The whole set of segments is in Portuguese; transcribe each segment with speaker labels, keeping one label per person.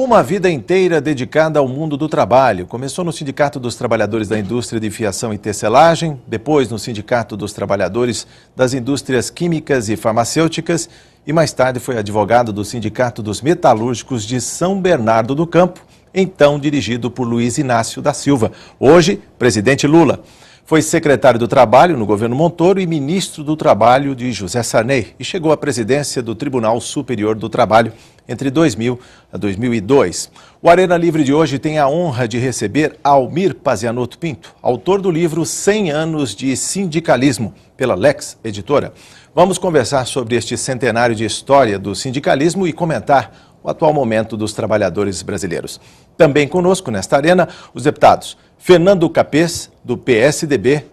Speaker 1: Uma vida inteira dedicada ao mundo do trabalho. Começou no Sindicato dos Trabalhadores da Indústria de Fiação e Tecelagem, depois no Sindicato dos Trabalhadores das Indústrias Químicas e Farmacêuticas e mais tarde foi advogado do Sindicato dos Metalúrgicos de São Bernardo do Campo, então dirigido por Luiz Inácio da Silva, hoje presidente Lula. Foi secretário do Trabalho no governo Montoro e ministro do Trabalho de José Sarney e chegou à presidência do Tribunal Superior do Trabalho entre 2000 a 2002. O Arena Livre de hoje tem a honra de receber Almir Pazianotto Pinto, autor do livro 100 anos de sindicalismo, pela Lex Editora. Vamos conversar sobre este centenário de história do sindicalismo e comentar o atual momento dos trabalhadores brasileiros. Também conosco nesta arena os deputados Fernando Capês, do PSDB,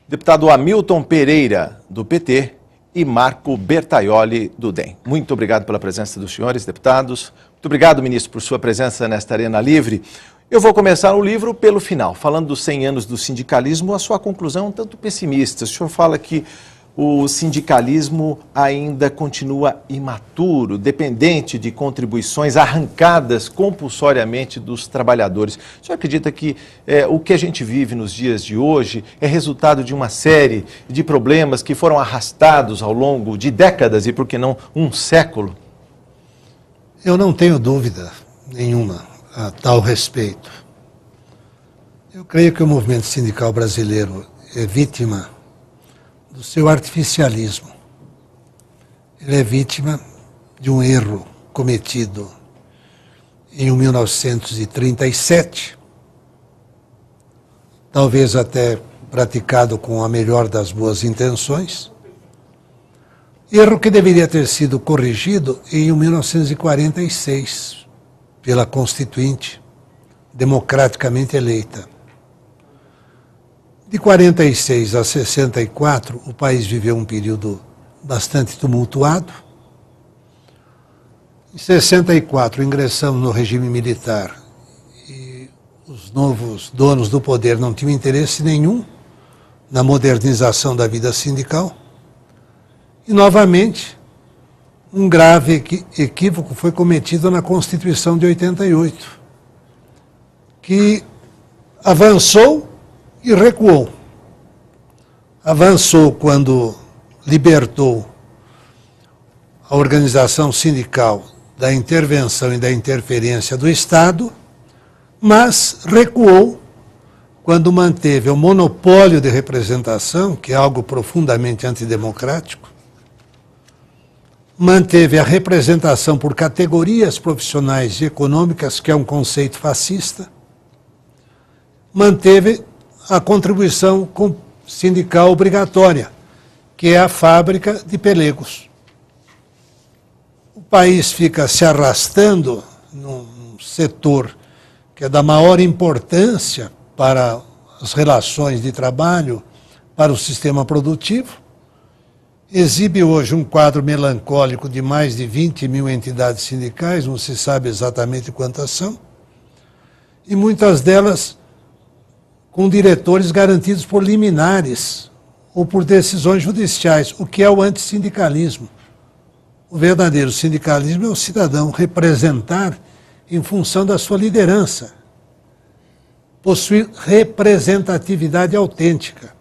Speaker 1: deputado Hamilton Pereira, do PT e Marco Bertaioli, do DEM. Muito obrigado pela presença dos senhores deputados. Muito obrigado, ministro, por sua presença nesta Arena Livre. Eu vou começar o livro pelo final, falando dos 100 anos do sindicalismo, a sua conclusão um tanto pessimista. O senhor fala que o sindicalismo ainda continua imaturo, dependente de contribuições arrancadas compulsoriamente dos trabalhadores. O senhor acredita que o que a gente vive nos dias de hoje é resultado de uma série de problemas que foram arrastados ao longo de décadas e, por que não, um século?
Speaker 2: Eu não tenho dúvida nenhuma a tal respeito. Eu creio que o movimento sindical brasileiro é vítima do seu artificialismo. Ele é vítima de um erro cometido em 1937, talvez até praticado com a melhor das boas intenções, erro que deveria ter sido corrigido em 1946, pela Constituinte, democraticamente eleita. De 46 a 64, o país viveu um período bastante tumultuado. Em 64, ingressamos no regime militar e os novos donos do poder não tinham interesse nenhum na modernização da vida sindical. E, novamente, um grave equívoco foi cometido na Constituição de 88, que avançou e recuou. Avançou quando libertou a organização sindical da intervenção e da interferência do Estado, mas recuou quando manteve o monopólio de representação, que é algo profundamente antidemocrático, manteve a representação por categorias profissionais e econômicas, que é um conceito fascista, manteve a contribuição sindical obrigatória, que é a fábrica de pelegos. O país fica se arrastando num setor que é da maior importância para as relações de trabalho, para o sistema produtivo, exibe hoje um quadro melancólico de mais de 20 mil entidades sindicais, não se sabe exatamente quantas são, e muitas delas com diretores garantidos por liminares ou por decisões judiciais, o que é o antissindicalismo. O verdadeiro sindicalismo é o cidadão representar em função da sua liderança, possuir representatividade autêntica.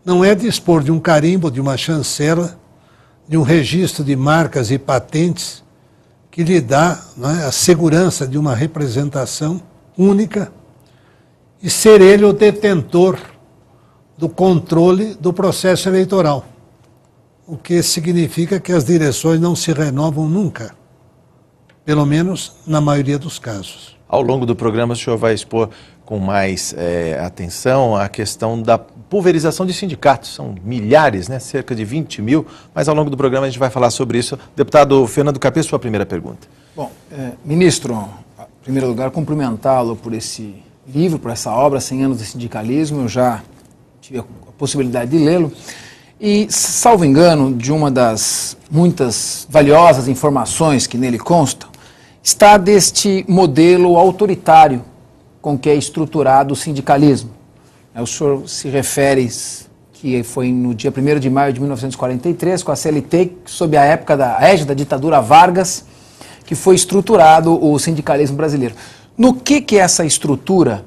Speaker 2: Não é dispor de um carimbo, de uma chancela, de um registro de marcas e patentes que lhe dá, a segurança de uma representação única e ser ele o detentor do controle do processo eleitoral, o que significa que as direções não se renovam nunca, pelo menos na maioria dos casos.
Speaker 1: Ao longo do programa o senhor vai expor com mais atenção a questão da pulverização de sindicatos, são milhares, cerca de 20 mil, mas ao longo do programa a gente vai falar sobre isso. Deputado Fernando Capês, sua primeira pergunta.
Speaker 3: Bom, ministro, em primeiro lugar, cumprimentá-lo por esse livro, por essa obra, 100 anos de sindicalismo. Eu já tive a possibilidade de lê-lo e, salvo engano, de uma das muitas valiosas informações que nele constam, está deste modelo autoritário com que é estruturado o sindicalismo. O senhor se refere que foi no dia 1º de maio de 1943, com a CLT, sob a época da égide da ditadura Vargas, que foi estruturado o sindicalismo brasileiro. No que essa estrutura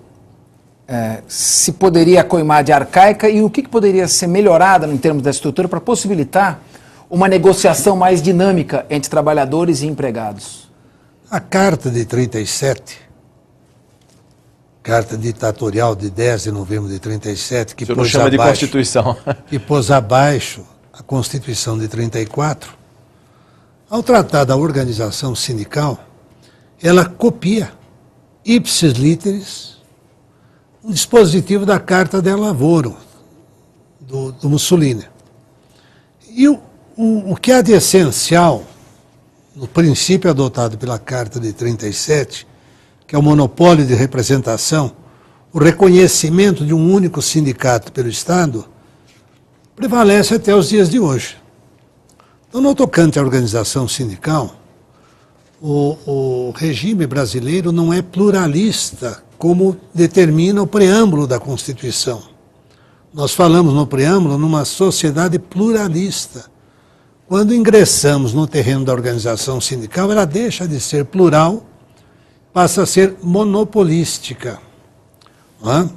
Speaker 3: se poderia coimar de arcaica e o que poderia ser melhorada em termos dessa estrutura para possibilitar uma negociação mais dinâmica entre trabalhadores e empregados?
Speaker 2: A Carta de 37, Carta ditatorial de 10 de novembro de 37, que
Speaker 1: pôs chama abaixo, de Constituição.
Speaker 2: Que pôs abaixo a Constituição de 34, ao tratar da organização sindical, ela copia, ipsis literis, um dispositivo da Carta del Lavoro, do Mussolini. E o que há de essencial no princípio adotado pela Carta de 37, que é o monopólio de representação, o reconhecimento de um único sindicato pelo Estado, prevalece até os dias de hoje. Então, no tocante à organização sindical, o regime brasileiro não é pluralista, como determina o preâmbulo da Constituição. Nós falamos no preâmbulo numa sociedade pluralista. Quando ingressamos no terreno da organização sindical, ela deixa de ser plural, passa a ser monopolística. Não é?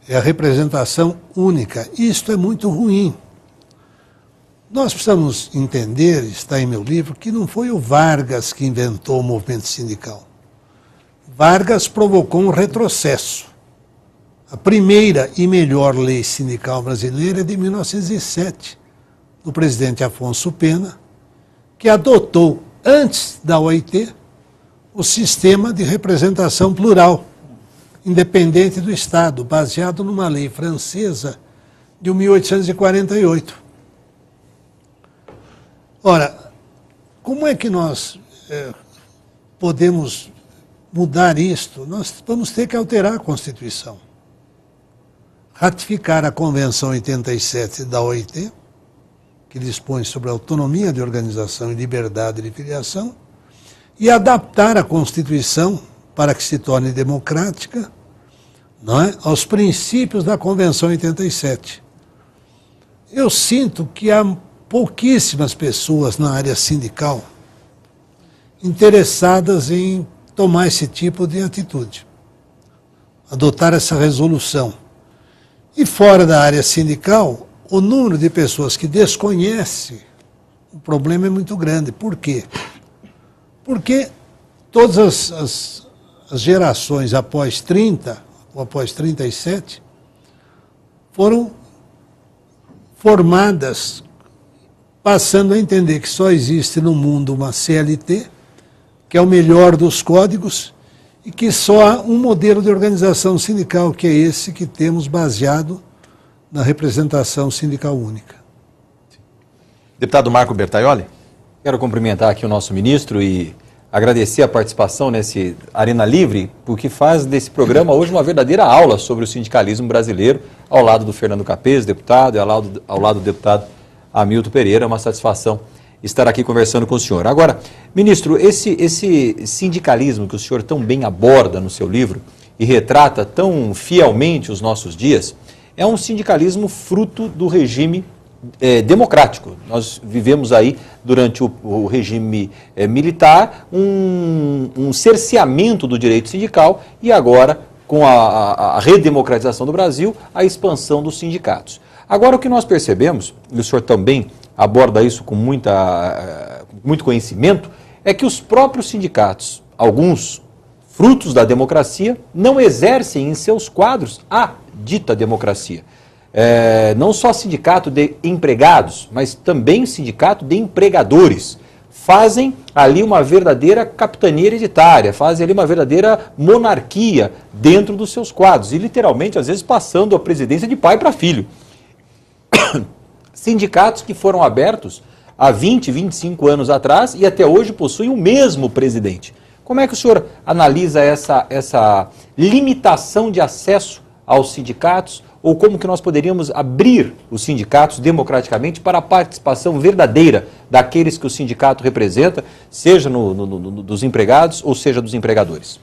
Speaker 2: É a representação única. Isto é muito ruim. Nós precisamos entender, está em meu livro, que não foi o Vargas que inventou o movimento sindical. Vargas provocou um retrocesso. A primeira e melhor lei sindical brasileira é de 1907, do presidente Afonso Pena, que adotou, antes da OIT, o sistema de representação plural, independente do Estado, baseado numa lei francesa de 1848. Ora, como é que nós podemos mudar isto? Nós vamos ter que alterar a Constituição, ratificar a Convenção 87 da OIT, que dispõe sobre a autonomia de organização e liberdade de filiação, e adaptar a Constituição para que se torne democrática, não é, aos princípios da Convenção 87. Eu sinto que há pouquíssimas pessoas na área sindical interessadas em tomar esse tipo de atitude, adotar essa resolução. E fora da área sindical, o número de pessoas que desconhece o problema é muito grande. Por quê? Porque todas as gerações após 30, ou após 37, foram formadas passando a entender que só existe no mundo uma CLT, que é o melhor dos códigos, e que só há um modelo de organização sindical, que é esse que temos baseado na representação sindical única.
Speaker 1: Deputado Marco Bertaioli.
Speaker 4: Quero cumprimentar aqui o nosso ministro e agradecer a participação nesse Arena Livre, porque faz desse programa hoje uma verdadeira aula sobre o sindicalismo brasileiro, ao lado do Fernando Capês, deputado, e ao lado do deputado Hamilton Pereira. É uma satisfação estar aqui conversando com o senhor. Agora, ministro, esse sindicalismo que o senhor tão bem aborda no seu livro e retrata tão fielmente os nossos dias, é um sindicalismo fruto do regime democrático. Nós vivemos aí, durante o regime militar, um cerceamento do direito sindical e agora, com a redemocratização do Brasil, a expansão dos sindicatos. Agora, o que nós percebemos, e o senhor também aborda isso com muito conhecimento, é que os próprios sindicatos, alguns frutos da democracia, não exercem em seus quadros a dita democracia. Não só sindicato de empregados, mas também sindicato de empregadores. Fazem ali uma verdadeira capitania hereditária, fazem ali uma verdadeira monarquia dentro dos seus quadros, e literalmente, às vezes, passando a presidência de pai para filho. Sindicatos que foram abertos há 20, 25 anos atrás e até hoje possuem o mesmo presidente. Como é que o senhor analisa essa limitação de acesso aos sindicatos, ou como que nós poderíamos abrir os sindicatos democraticamente para a participação verdadeira daqueles que o sindicato representa, seja dos empregados ou seja dos empregadores?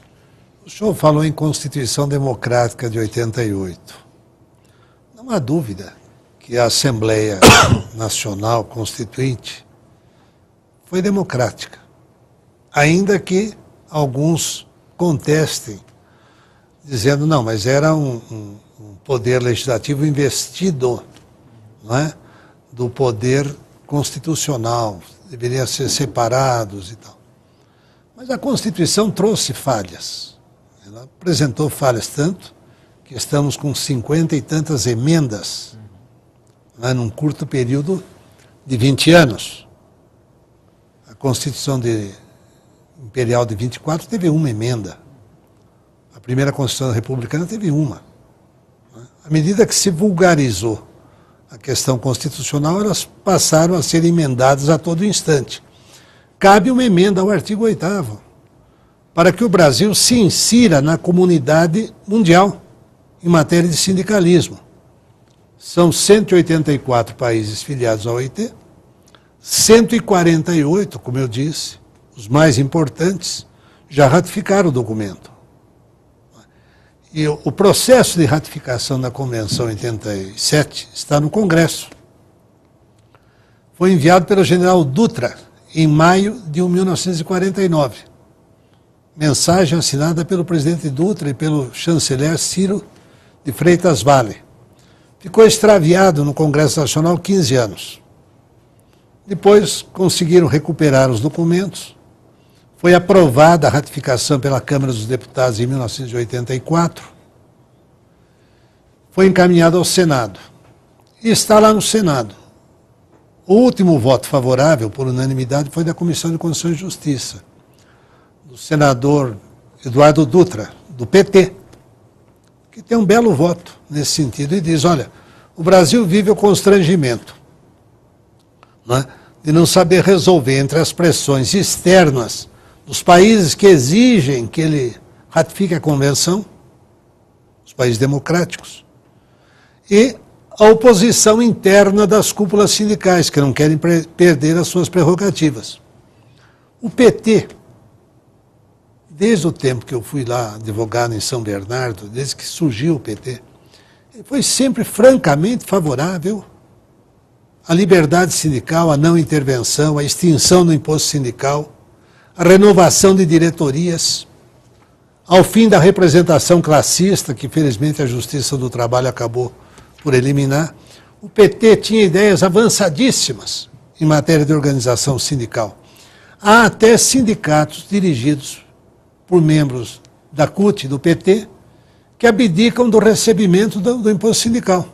Speaker 2: O senhor falou em Constituição Democrática de 88. Não há dúvida que a Assembleia Nacional Constituinte foi democrática. ainda que alguns contestem, dizendo, não, mas era um poder legislativo investido, não é, do poder constitucional, deveriam ser separados e tal. Mas a Constituição trouxe falhas, ela apresentou falhas tanto que estamos com 50 e tantas emendas, não é, num curto período de 20 anos. A Constituição Imperial de 24 teve uma emenda. A primeira Constituição Republicana teve uma. À medida que se vulgarizou a questão constitucional, elas passaram a ser emendadas a todo instante. Cabe uma emenda ao artigo 8º, para que o Brasil se insira na comunidade mundial em matéria de sindicalismo. São 184 países filiados à OIT, 148, como eu disse, os mais importantes, já ratificaram o documento. E o processo de ratificação da Convenção 87 está no Congresso. Foi enviado pelo general Dutra em maio de 1949. Mensagem assinada pelo presidente Dutra e pelo chanceler Ciro de Freitas Vale. Ficou extraviado no Congresso Nacional 15 anos. Depois conseguiram recuperar os documentos. Foi aprovada a ratificação pela Câmara dos Deputados em 1984. Foi encaminhado ao Senado. E está lá no Senado. O último voto favorável, por unanimidade, foi da Comissão de Constituição e Justiça, do senador Eduardo Dutra, do PT, que tem um belo voto nesse sentido e diz, olha, o Brasil vive o constrangimento, né, de não saber resolver entre as pressões externas dos países que exigem que ele ratifique a Convenção, os países democráticos, e a oposição interna das cúpulas sindicais, que não querem perder as suas prerrogativas. O PT, desde o tempo que eu fui lá advogado em São Bernardo, desde que surgiu o PT, ele foi sempre francamente favorável à liberdade sindical, à não intervenção, à extinção do imposto sindical, à renovação de diretorias, ao fim da representação classista, que felizmente a Justiça do Trabalho acabou por eliminar. O PT tinha ideias avançadíssimas em matéria de organização sindical. Há até sindicatos dirigidos por membros da CUT, do PT, que abdicam do recebimento do imposto sindical.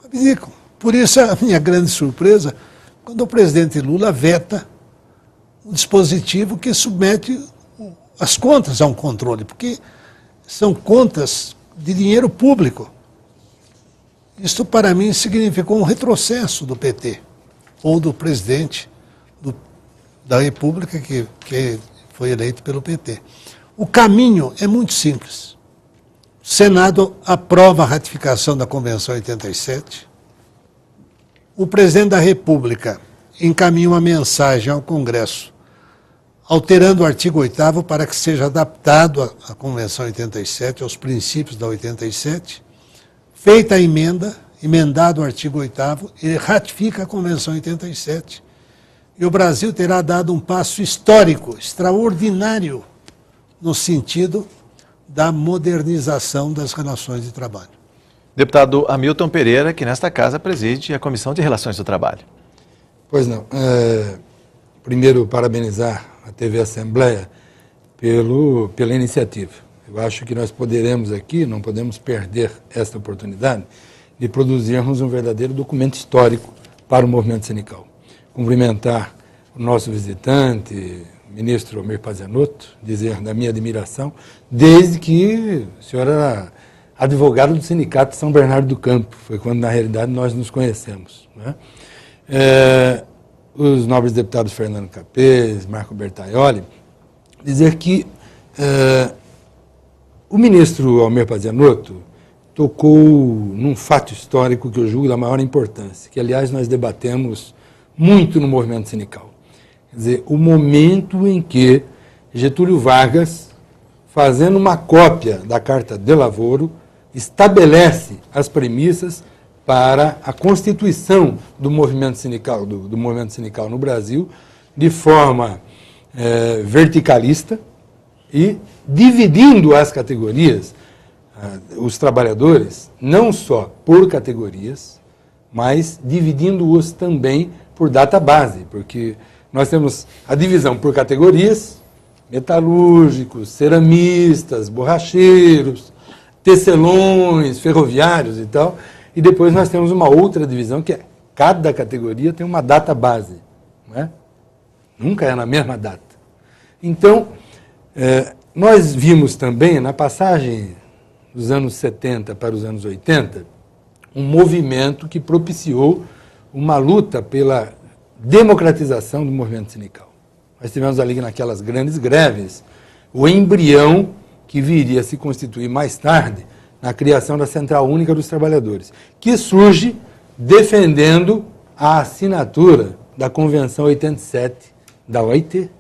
Speaker 2: Abdicam. Por isso, a minha grande surpresa, quando o presidente Lula veta um dispositivo que submete as contas a um controle, porque são contas de dinheiro público. Isto, para mim, significou um retrocesso do PT, ou do presidente da República, que foi eleito pelo PT. O caminho é muito simples. O Senado aprova a ratificação da Convenção 87. O presidente da República encaminha uma mensagem ao Congresso, alterando o artigo 8º para que seja adaptado à Convenção 87, aos princípios da 87. Feita a emenda, emendado o artigo 8º, ele ratifica a Convenção 87. E o Brasil terá dado um passo histórico, extraordinário, no sentido da modernização das relações de trabalho.
Speaker 1: Deputado Hamilton Pereira, que nesta casa preside a Comissão de Relações do Trabalho.
Speaker 5: Pois não. Primeiro, parabenizar a TV Assembleia pela iniciativa. Eu acho que nós poderemos aqui, não podemos perder esta oportunidade de produzirmos um verdadeiro documento histórico para o movimento sindical. Cumprimentar o nosso visitante, o ministro Almir Pazianotto, dizer da minha admiração, desde que o senhor era advogado do Sindicato de São Bernardo do Campo, foi quando, na realidade, nós nos conhecemos, né? Os nobres deputados Fernando Capês, Marco Bertaioli, dizer que o ministro Almir Pazianotto tocou num fato histórico que eu julgo da maior importância, que, aliás, nós debatemos muito no movimento sindical. Quer dizer, o momento em que Getúlio Vargas, fazendo uma cópia da Carta de Lavoro, estabelece as premissas para a constituição do movimento sindical, do movimento sindical no Brasil, de forma verticalista e dividindo as categorias, os trabalhadores, não só por categorias, mas dividindo-os também por database, porque nós temos a divisão por categorias: metalúrgicos, ceramistas, borracheiros, tecelões, ferroviários e tal, e depois nós temos uma outra divisão que é cada categoria tem uma database, não é? Nunca é na mesma data. Então, nós vimos também, na passagem dos anos 70 para os anos 80, um movimento que propiciou uma luta pela democratização do movimento sindical. Nós tivemos ali naquelas grandes greves o embrião que viria a se constituir mais tarde na criação da Central Única dos Trabalhadores, que surge defendendo a assinatura da Convenção 87 da OIT,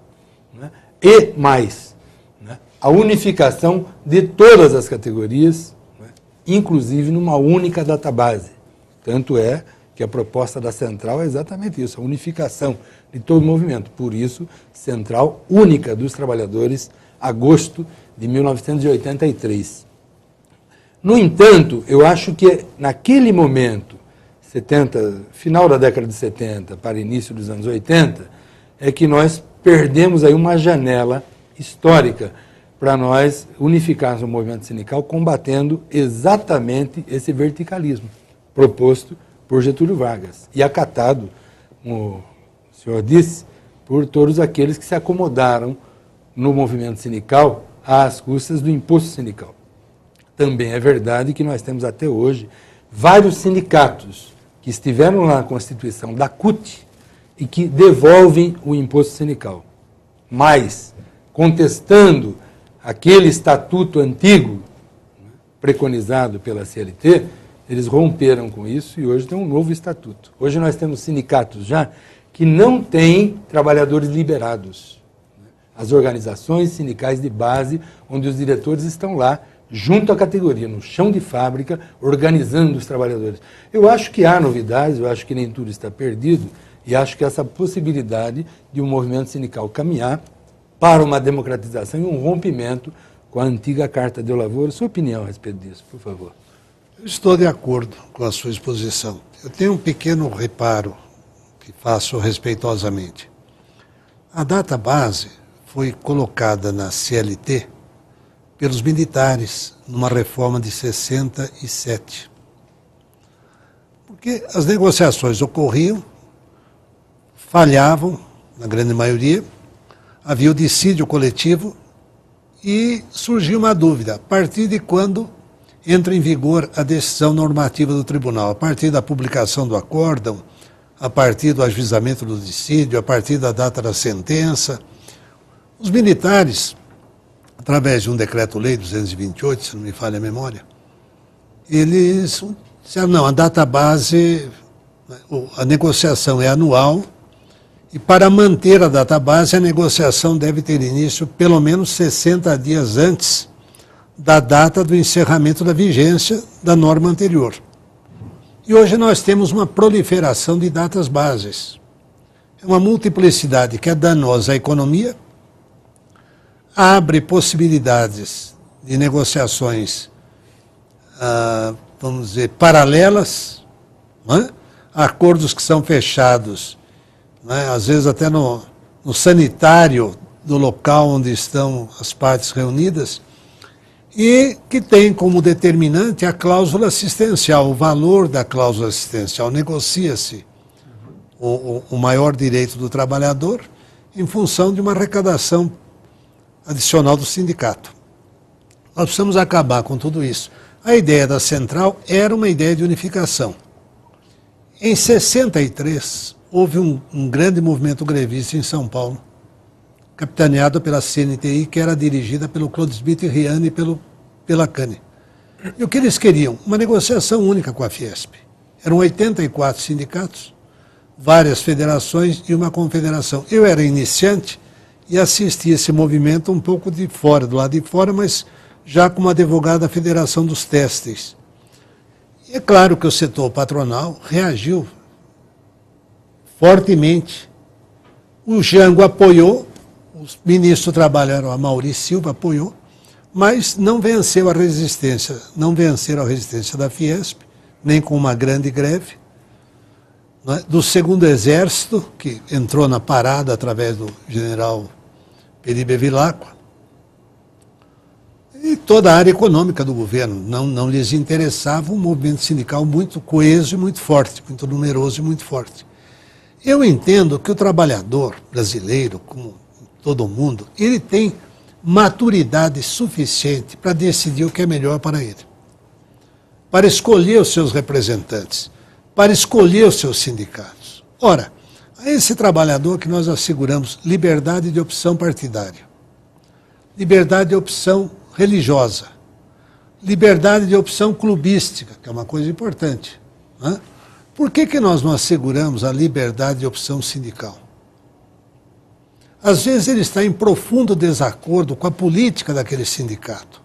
Speaker 5: né, e mais, né, a unificação de todas as categorias, né, inclusive numa única database. Tanto é que a proposta da Central é exatamente isso, a unificação de todo o movimento. Por isso, Central Única dos Trabalhadores, agosto de 1983. No entanto, eu acho que naquele momento, final da década de 70 para início dos anos 80, é que nós perdemos aí uma janela histórica para nós unificarmos o movimento sindical combatendo exatamente esse verticalismo proposto por Getúlio Vargas e acatado, como o senhor disse, por todos aqueles que se acomodaram no movimento sindical às custas do imposto sindical. Também é verdade que nós temos até hoje vários sindicatos que estiveram lá na Constituição da CUT e que devolvem o imposto sindical. Mas, contestando aquele estatuto antigo, preconizado pela CLT, eles romperam com isso e hoje tem um novo estatuto. Hoje nós temos sindicatos já que não têm trabalhadores liberados. As organizações sindicais de base, onde os diretores estão lá, junto à categoria, no chão de fábrica, organizando os trabalhadores. Eu acho que há novidades, eu acho que nem tudo está perdido, e acho que essa possibilidade de um movimento sindical caminhar para uma democratização e um rompimento com a antiga Carta de Lavoro. Sua opinião a respeito disso, por favor.
Speaker 2: Eu estou de acordo com a sua exposição. Eu tenho um pequeno reparo que faço respeitosamente. A database foi colocada na CLT pelos militares numa reforma de 67. Porque as negociações ocorriam, falhavam, na grande maioria, havia o dissídio coletivo e surgiu uma dúvida, a partir de quando entra em vigor a decisão normativa do tribunal, a partir da publicação do acórdão, a partir do ajuizamento do dissídio, a partir da data da sentença. Os militares, através de um decreto-lei 228, se não me falha a memória, eles disseram, não, a database, a negociação é anual, e para manter a database, a negociação deve ter início pelo menos 60 dias antes da data do encerramento da vigência da norma anterior. E hoje nós temos uma proliferação de datas bases. É uma multiplicidade que é danosa à economia, abre possibilidades de negociações, vamos dizer, paralelas, não é? Acordos que são fechados, não é? Às vezes até no sanitário do local onde estão as partes reunidas, e que tem como determinante a cláusula assistencial, o valor da cláusula assistencial. Negocia-se o maior direito do trabalhador em função de uma arrecadação adicional do sindicato. Nós precisamos acabar com tudo isso. A ideia da central era uma ideia de unificação. Em 63, houve um grande movimento grevista em São Paulo, capitaneado pela CNTI, que era dirigida pelo Clodesbito e Riani e pela Cane. E o que eles queriam? Uma negociação única com a Fiesp. Eram 84 sindicatos, várias federações e uma confederação. Eu era iniciante e assisti esse movimento um pouco de fora, do lado de fora, mas já como advogado da Federação dos Têxteis. E é claro que o setor patronal reagiu fortemente. O Jango apoiou, o ministro do Trabalho era o Amaury Silva, apoiou, mas não venceu a resistência, não venceram a resistência da Fiesp, nem com uma grande greve, né, do Segundo Exército, que entrou na parada através do general Peri Bevilacqua, e toda a área econômica do governo. Não lhes interessava um movimento sindical muito coeso e muito forte, muito numeroso e muito forte. Eu entendo que o trabalhador brasileiro, como todo mundo, ele tem maturidade suficiente para decidir o que é melhor para ele, para escolher os seus representantes, para escolher os seus sindicatos. Ora, a esse trabalhador que nós asseguramos liberdade de opção partidária, liberdade de opção religiosa, liberdade de opção clubística, que é uma coisa importante, né? Por que nós não asseguramos a liberdade de opção sindical? Às vezes ele está em profundo desacordo com a política daquele sindicato,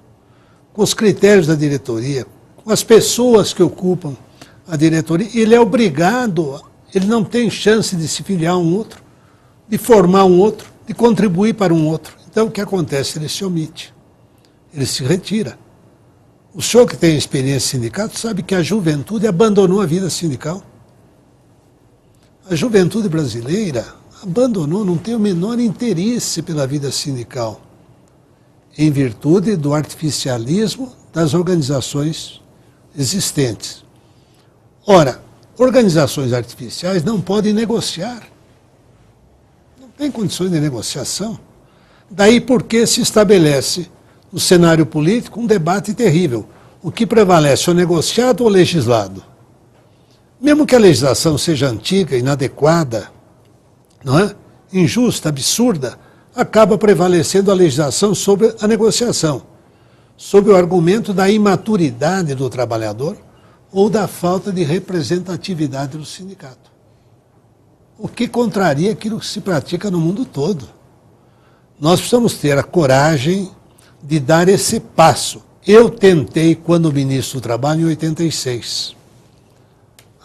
Speaker 2: com os critérios da diretoria, com as pessoas que ocupam a diretoria, e ele é obrigado, ele não tem chance de se filiar a um outro, de formar um outro, de contribuir para um outro. Então o que acontece? Ele se omite, ele se retira. O senhor que tem experiência em sindicato sabe que a juventude abandonou a vida sindical. A juventude brasileira abandonou, não tem o menor interesse pela vida sindical, em virtude do artificialismo das organizações existentes. Ora, organizações artificiais não podem negociar. Não tem condições de negociação. Daí porque se estabelece no cenário político um debate terrível. O que prevalece, o negociado ou o legislado? Mesmo que a legislação seja antiga, inadequada, não é? Injusta, absurda, acaba prevalecendo a legislação sobre a negociação, sob o argumento da imaturidade do trabalhador ou da falta de representatividade do sindicato. O que contraria aquilo que se pratica no mundo todo. Nós precisamos ter a coragem de dar esse passo. Eu tentei, quando ministro do Trabalho, em 86,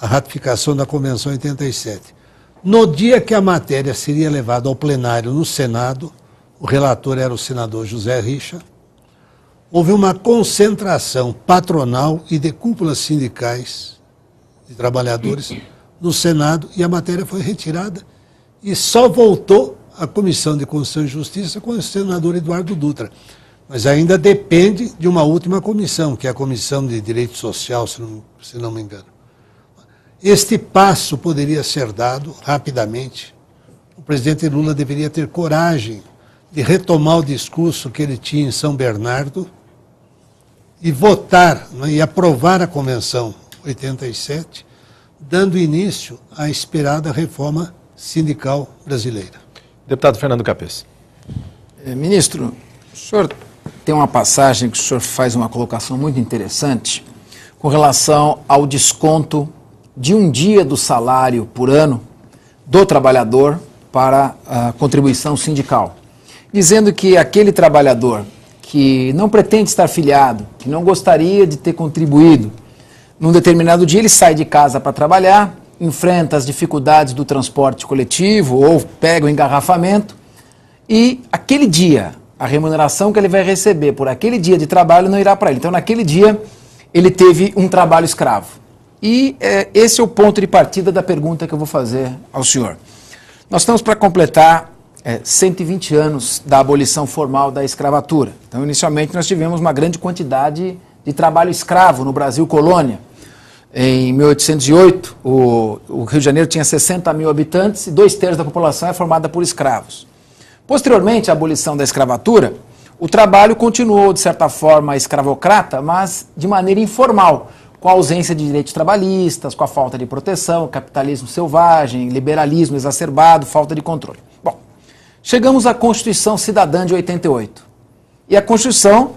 Speaker 2: a ratificação da Convenção 87. No dia que a matéria seria levada ao plenário no Senado, o relator era o senador José Richa, houve uma concentração patronal e de cúpulas sindicais de trabalhadores no Senado e a matéria foi retirada e só voltou à Comissão de Constituição e Justiça com o senador Eduardo Dutra. Mas ainda depende de uma última comissão, que é a Comissão de Direito Social, se não me engano. Este passo poderia ser dado rapidamente. O presidente Lula deveria ter coragem de retomar o discurso que ele tinha em São Bernardo e votar, né, e aprovar a Convenção 87, dando início à esperada reforma sindical brasileira.
Speaker 1: Deputado Fernando Capês.
Speaker 3: Ministro, o senhor tem uma passagem que o senhor faz uma colocação muito interessante com relação ao desconto de um dia do salário por ano do trabalhador para a contribuição sindical, dizendo que aquele trabalhador que não pretende estar filiado, que não gostaria de ter contribuído, num determinado dia ele sai de casa para trabalhar, enfrenta as dificuldades do transporte coletivo ou pega o engarrafamento e aquele dia, a remuneração que ele vai receber por aquele dia de trabalho não irá para ele. Então naquele dia ele teve um trabalho escravo. E esse é o ponto de partida da pergunta que eu vou fazer ao senhor. Nós estamos para completar 120 anos da abolição formal da escravatura. Então, inicialmente, nós tivemos uma grande quantidade de trabalho escravo no Brasil colônia. Em 1808, o Rio de Janeiro tinha 60 mil habitantes e 2/3 da população é formada por escravos. Posteriormente à abolição da escravatura, o trabalho continuou, de certa forma, escravocrata, mas de maneira informal, com a ausência de direitos trabalhistas, com a falta de proteção, capitalismo selvagem, liberalismo exacerbado, falta de controle. Bom, chegamos à Constituição Cidadã de 88. E a Constituição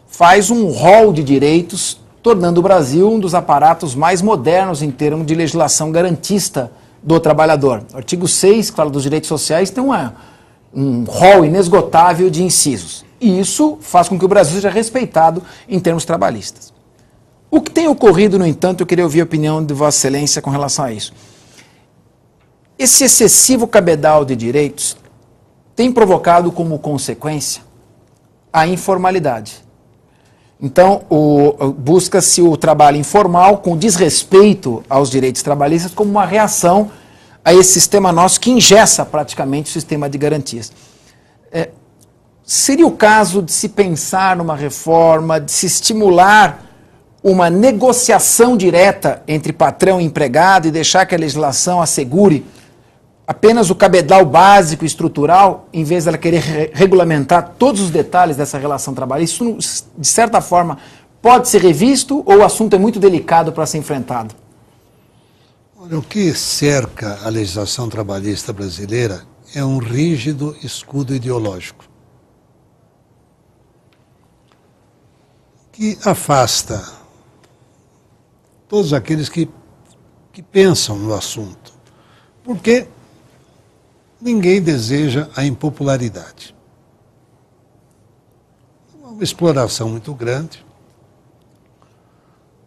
Speaker 3: faz um rol de direitos, tornando o Brasil um dos aparatos mais modernos em termos de legislação garantista do trabalhador. O artigo 6, que fala dos direitos sociais, tem um rol inesgotável de incisos. E isso faz com que o Brasil seja respeitado em termos trabalhistas. O que tem ocorrido, no entanto, eu queria ouvir a opinião de Vossa Excelência com relação a isso. esse excessivo cabedal de direitos tem provocado como consequência a informalidade. Então, busca-se o trabalho informal com desrespeito aos direitos trabalhistas como uma reação a esse sistema nosso que engessa praticamente o sistema de garantias. Seria o caso de se pensar numa reforma, de se estimular uma negociação direta entre patrão e empregado e deixar que a legislação assegure apenas o cabedal básico e estrutural, em vez dela querer regulamentar todos os detalhes dessa relação trabalhista? Isso, de certa forma, pode ser revisto ou o assunto é muito delicado para ser enfrentado?
Speaker 2: Olha, o que cerca a legislação trabalhista brasileira é um rígido escudo ideológico que afasta todos aqueles que pensam no assunto, porque ninguém deseja a impopularidade. É uma exploração muito grande,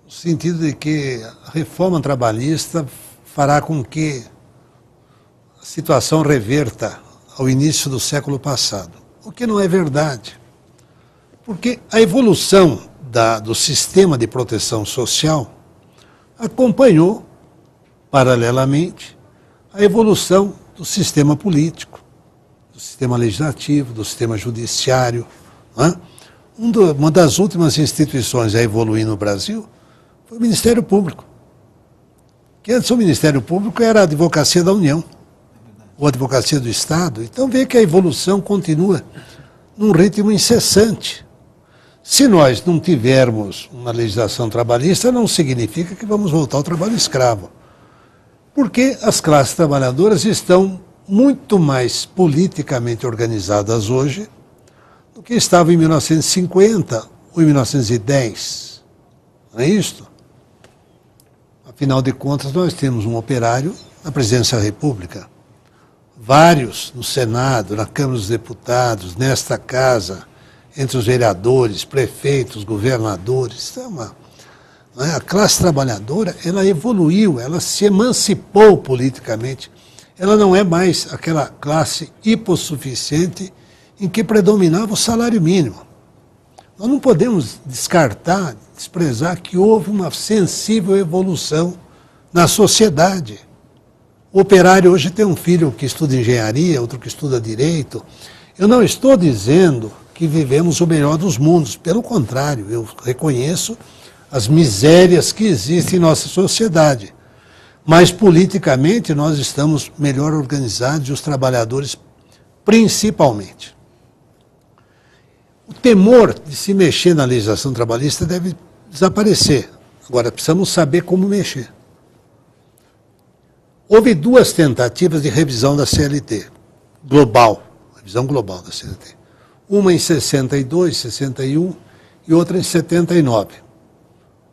Speaker 2: no sentido de que a reforma trabalhista fará com que a situação reverta ao início do século passado, o que não é verdade, porque a evolução do sistema de proteção social acompanhou, paralelamente, a evolução do sistema político, do sistema legislativo, do sistema judiciário. Né? Uma das últimas instituições a evoluir no Brasil foi o Ministério Público. Que antes o Ministério Público era a Advocacia da União, ou a Advocacia do Estado. Então vê que a evolução continua num ritmo incessante. Se nós não tivermos uma legislação trabalhista, não significa que vamos voltar ao trabalho escravo. Porque as classes trabalhadoras estão muito mais politicamente organizadas hoje do que estavam em 1950 ou em 1910. Não é isto? Afinal de contas, nós temos um operário na Presidência da República, vários no Senado, na Câmara dos Deputados, nesta Casa, entre os vereadores, prefeitos, governadores. A classe trabalhadora, ela evoluiu, ela se emancipou politicamente. Ela não é mais aquela classe hipossuficiente em que predominava o salário mínimo. Nós não podemos descartar, desprezar que houve uma sensível evolução na sociedade. O operário hoje tem um filho que estuda engenharia, outro que estuda direito. Eu não estou dizendo que vivemos o melhor dos mundos. Pelo contrário, eu reconheço as misérias que existem em nossa sociedade. Mas, politicamente, nós estamos melhor organizados e os trabalhadores, principalmente. O temor de se mexer na legislação trabalhista deve desaparecer. Agora, precisamos saber como mexer. Houve duas tentativas de revisão da CLT, global, revisão global da CLT. Uma em 62, 61 e outra em 79.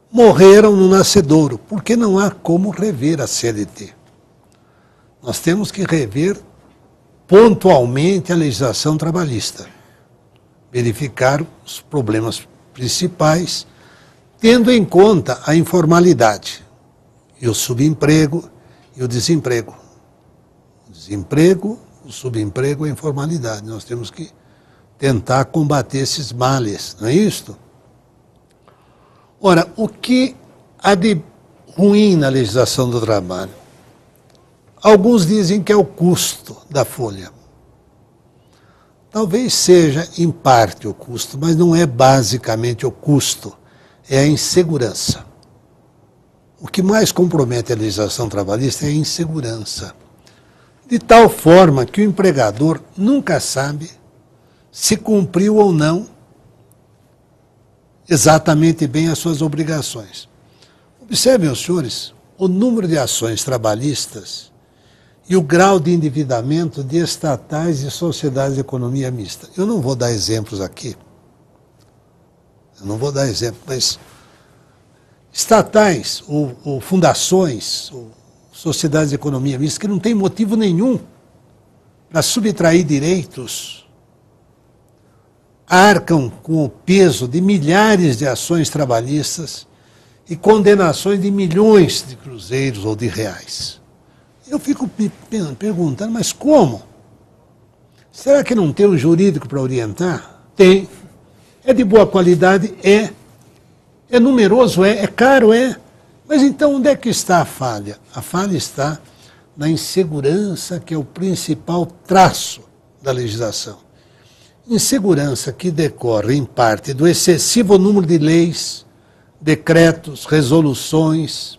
Speaker 2: Morreram no nascedouro, porque não há como rever a CLT. Nós temos que rever pontualmente a legislação trabalhista, verificar os problemas principais, tendo em conta a informalidade e o subemprego e o desemprego. O desemprego, o subemprego e a informalidade. Nós temos que tentar combater esses males, não é isto? Ora, o que há de ruim na legislação do trabalho? Alguns dizem que é o custo da folha. Talvez seja, em parte, o custo, mas não é basicamente o custo, é a insegurança. O que mais compromete a legislação trabalhista é a insegurança. De tal forma que o empregador nunca sabe se cumpriu ou não exatamente bem as suas obrigações. Observem, os senhores, o número de ações trabalhistas e o grau de endividamento de estatais e sociedades de economia mista. Eu não vou dar exemplos aqui. Mas estatais ou fundações ou sociedades de economia mista que não têm motivo nenhum para subtrair direitos, arcam com o peso de milhares de ações trabalhistas e condenações de milhões de cruzeiros ou de reais. Eu fico me perguntando, mas como? Será que não tem um jurídico para orientar? Tem. É de boa qualidade? É. É numeroso? É. É caro? É. Mas então onde é que está a falha? A falha está na insegurança, que é o principal traço da legislação. Insegurança que decorre, em parte, do excessivo número de leis, decretos, resoluções,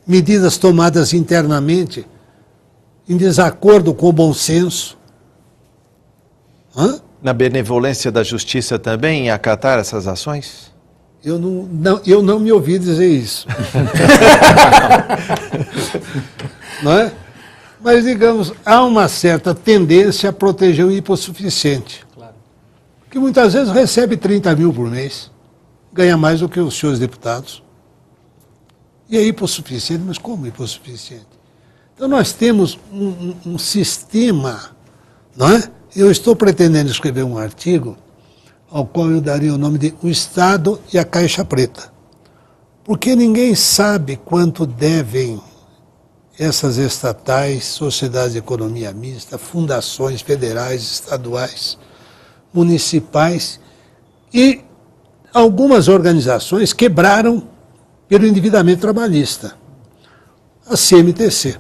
Speaker 2: medidas tomadas internamente em desacordo com o bom senso.
Speaker 1: Na benevolência da justiça também em acatar essas ações?
Speaker 2: Eu não me ouvi dizer isso. Não é? Mas, digamos, há uma certa tendência a proteger o hipossuficiente. Claro. Que muitas vezes recebe 30 mil por mês, ganha mais do que os senhores deputados. E é hipossuficiente, mas como hipossuficiente? Então nós temos um sistema, não é? Eu estou pretendendo escrever um artigo ao qual eu daria o nome de O Estado e a Caixa Preta. Porque ninguém sabe quanto devem essas estatais, sociedades de economia mista, fundações federais, estaduais, municipais, e algumas organizações quebraram pelo endividamento trabalhista. A CMTC,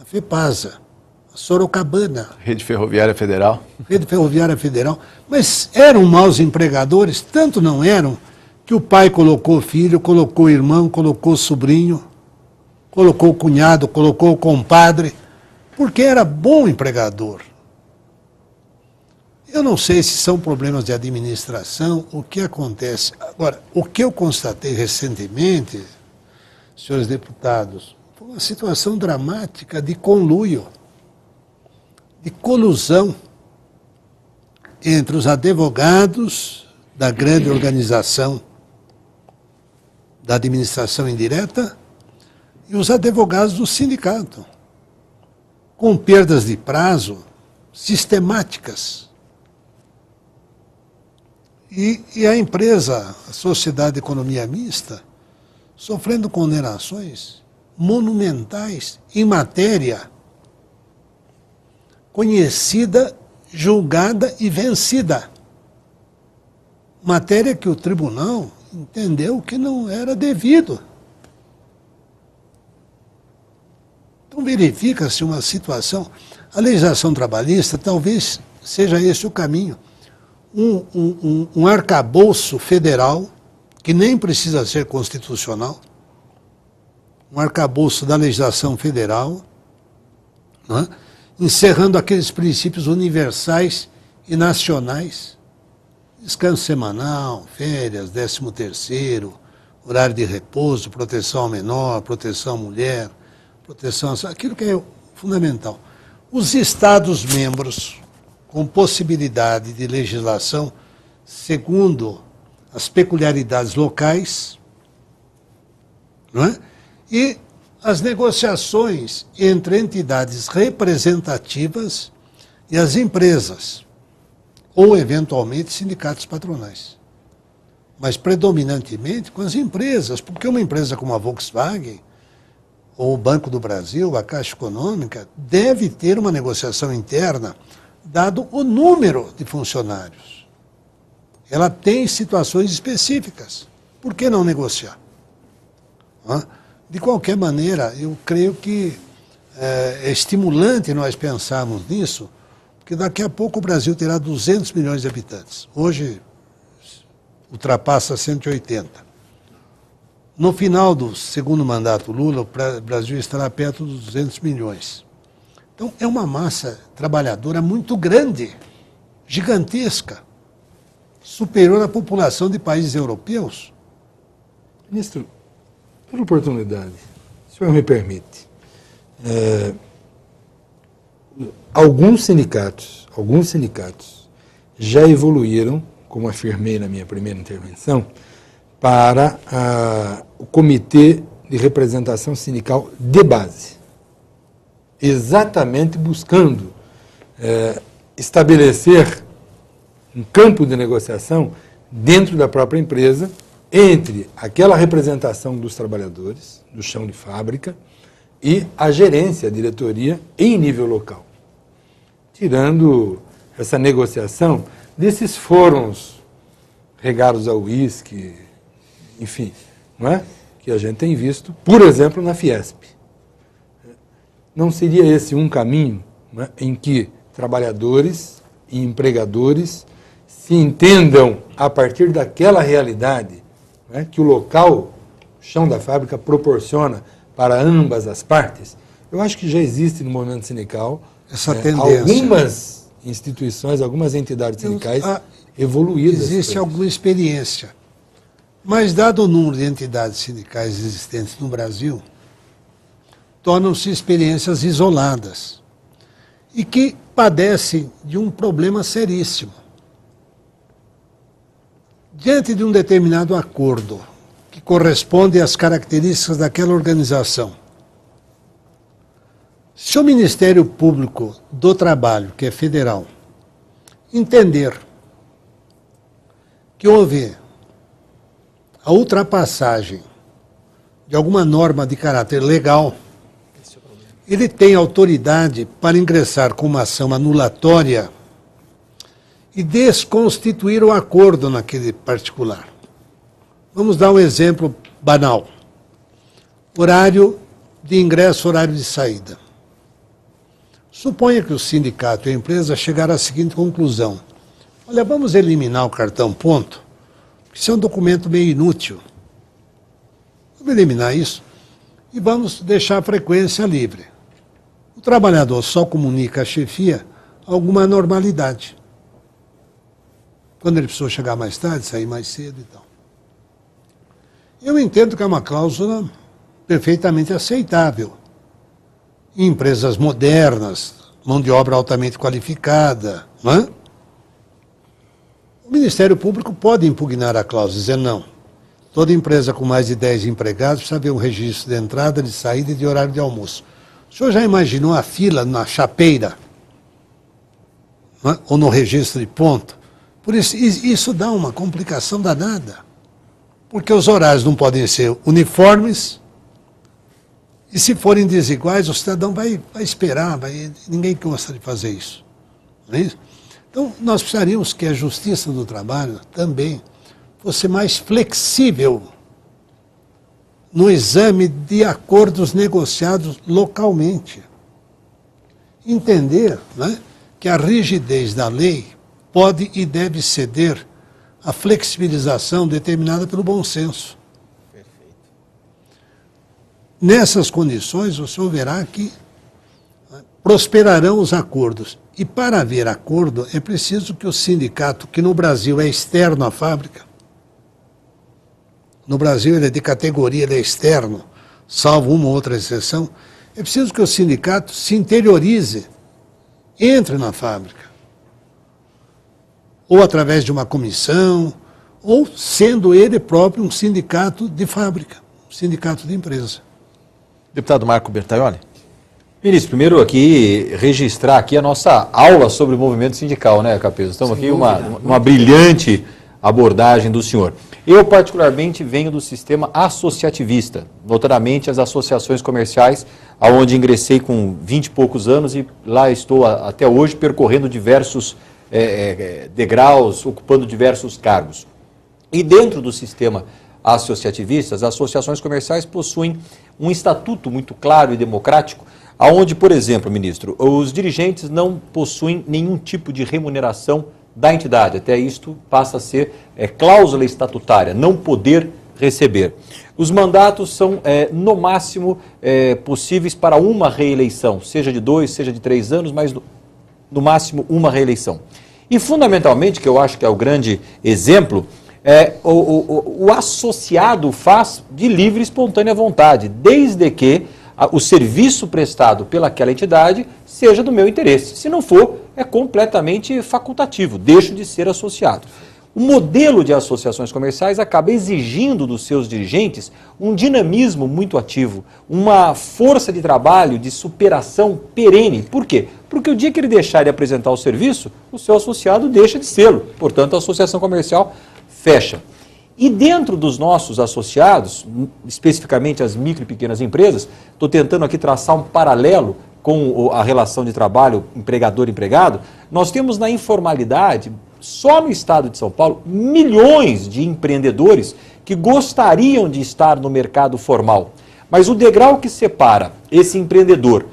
Speaker 2: a FEPASA, a Sorocabana,
Speaker 1: Rede Ferroviária Federal.
Speaker 2: Rede Ferroviária Federal, mas eram maus empregadores, tanto não eram, que o pai colocou o filho, colocou o irmão, colocou o sobrinho, colocou o cunhado, colocou o compadre, porque era bom empregador. Eu não sei se são problemas de administração, o que acontece. Agora, o que eu constatei recentemente, senhores deputados, foi uma situação dramática de conluio, de colusão entre os advogados da grande organização da administração indireta e os advogados do sindicato, com perdas de prazo sistemáticas. E a empresa, a Sociedade de Economia Mista, sofrendo condenações monumentais em matéria conhecida, julgada e vencida. Matéria que o tribunal entendeu que não era devido. Então verifica-se uma situação. A legislação trabalhista talvez seja esse o caminho. Um arcabouço federal, que nem precisa ser constitucional, um arcabouço da legislação federal, né? Encerrando aqueles princípios universais e nacionais, descanso semanal, férias, 13º, horário de repouso, proteção ao menor, proteção à mulher, proteção, aquilo que é fundamental. Os Estados-membros, com possibilidade de legislação segundo as peculiaridades locais, não é? E as negociações entre entidades representativas e as empresas, ou eventualmente sindicatos patronais. Mas predominantemente com as empresas, porque uma empresa como a Volkswagen, ou o Banco do Brasil, a Caixa Econômica, deve ter uma negociação interna, dado o número de funcionários. Ela tem situações específicas. Por que não negociar? De qualquer maneira, eu creio que é estimulante nós pensarmos nisso, porque daqui a pouco o Brasil terá 200 milhões de habitantes. Hoje ultrapassa 180. No final do segundo mandato Lula, o Brasil estará perto dos 200 milhões. Então, é uma massa trabalhadora muito grande, gigantesca, superior à população de países europeus.
Speaker 5: Ministro, pela oportunidade, se o senhor me permite, alguns sindicatos já evoluíram, como afirmei na minha primeira intervenção, para o Comitê de Representação Sindical de Base, exatamente buscando estabelecer um campo de negociação dentro da própria empresa entre aquela representação dos trabalhadores, do chão de fábrica, e a gerência, a diretoria, em nível local. Tirando essa negociação desses fóruns regados ao uísque, enfim, não é? Que a gente tem visto, por exemplo, na Fiesp. Não seria esse um caminho, não é? Em que trabalhadores e empregadores se entendam a partir daquela realidade, não é? Que o local, o chão da fábrica, proporciona para ambas as partes? Eu acho que já existe no movimento sindical
Speaker 2: essa tendência.
Speaker 5: Algumas instituições, algumas entidades sindicais evoluídas.
Speaker 2: Existe alguma experiência. Mas, dado o número de entidades sindicais existentes no Brasil, tornam-se experiências isoladas e que padecem de um problema seríssimo. Diante de um determinado acordo que corresponde às características daquela organização, se o Ministério Público do Trabalho, que é federal, entender que houve a ultrapassagem de alguma norma de caráter legal, ele tem autoridade para ingressar com uma ação anulatória e desconstituir o acordo naquele particular. Vamos dar um exemplo banal. Horário de ingresso, horário de saída. Suponha que o sindicato e a empresa chegaram à seguinte conclusão: olha, vamos eliminar o cartão ponto, porque isso é um documento meio inútil. Vamos eliminar isso e vamos deixar a frequência livre. O trabalhador só comunica à chefia alguma normalidade. Quando ele precisou chegar mais tarde, sair mais cedo e tal. Eu entendo que é uma cláusula perfeitamente aceitável. Em empresas modernas, mão de obra altamente qualificada, não é? O Ministério Público pode impugnar a cláusula, dizer não. Toda empresa com mais de 10 empregados precisa ver um registro de entrada, de saída e de horário de almoço. O senhor já imaginou a fila na chapeira? Não é? Ou no registro de ponto? Por isso, isso dá uma complicação danada. Porque os horários não podem ser uniformes, e se forem desiguais, o cidadão vai esperar, ninguém gosta de fazer isso. Não é isso? Então, nós precisaríamos que a Justiça do Trabalho também fosse mais flexível no exame de acordos negociados localmente. Entender, né, que a rigidez da lei pode e deve ceder à flexibilização determinada pelo bom senso. Nessas condições, o senhor verá que prosperarão os acordos. E para haver acordo, é preciso que o sindicato, que no Brasil é externo à fábrica, no Brasil ele é de categoria, ele é externo, salvo uma ou outra exceção, é preciso que o sindicato se interiorize, entre na fábrica. Ou através de uma comissão, ou sendo ele próprio um sindicato de fábrica, um sindicato de empresa.
Speaker 1: Deputado Marco Bertaioli.
Speaker 4: Ministro, primeiro aqui, registrar aqui a nossa aula sobre o movimento sindical, né, Capês? Estamos aqui uma brilhante abordagem do senhor. Eu, particularmente, venho do sistema associativista, notadamente as associações comerciais, onde ingressei com 20 e poucos anos e lá estou até hoje percorrendo diversos degraus, ocupando diversos cargos. E dentro do sistema associativista, as associações comerciais possuem um estatuto muito claro e democrático, onde, por exemplo, ministro, os dirigentes não possuem nenhum tipo de remuneração da entidade. Até isto passa a ser cláusula estatutária, não poder receber. Os mandatos são, no máximo, possíveis para uma reeleição, seja de 2, seja de 3 anos, mas no máximo uma reeleição. E, fundamentalmente, que eu acho que é o grande exemplo, o associado faz de livre e espontânea vontade, desde que o serviço prestado pelaquela entidade seja do meu interesse. Se não for, é completamente facultativo, deixo de ser associado. O modelo de associações comerciais acaba exigindo dos seus dirigentes um dinamismo muito ativo, uma força de trabalho, de superação perene. Por quê? Porque o dia que ele deixar de apresentar o serviço, o seu associado deixa de sê-lo. Portanto, a associação comercial fecha. E dentro dos nossos associados, especificamente as micro e pequenas empresas, estou tentando aqui traçar um paralelo com a relação de trabalho empregador-empregado, nós temos na informalidade, só no estado de São Paulo, milhões de empreendedores que gostariam de estar no mercado formal. Mas o degrau que separa esse empreendedor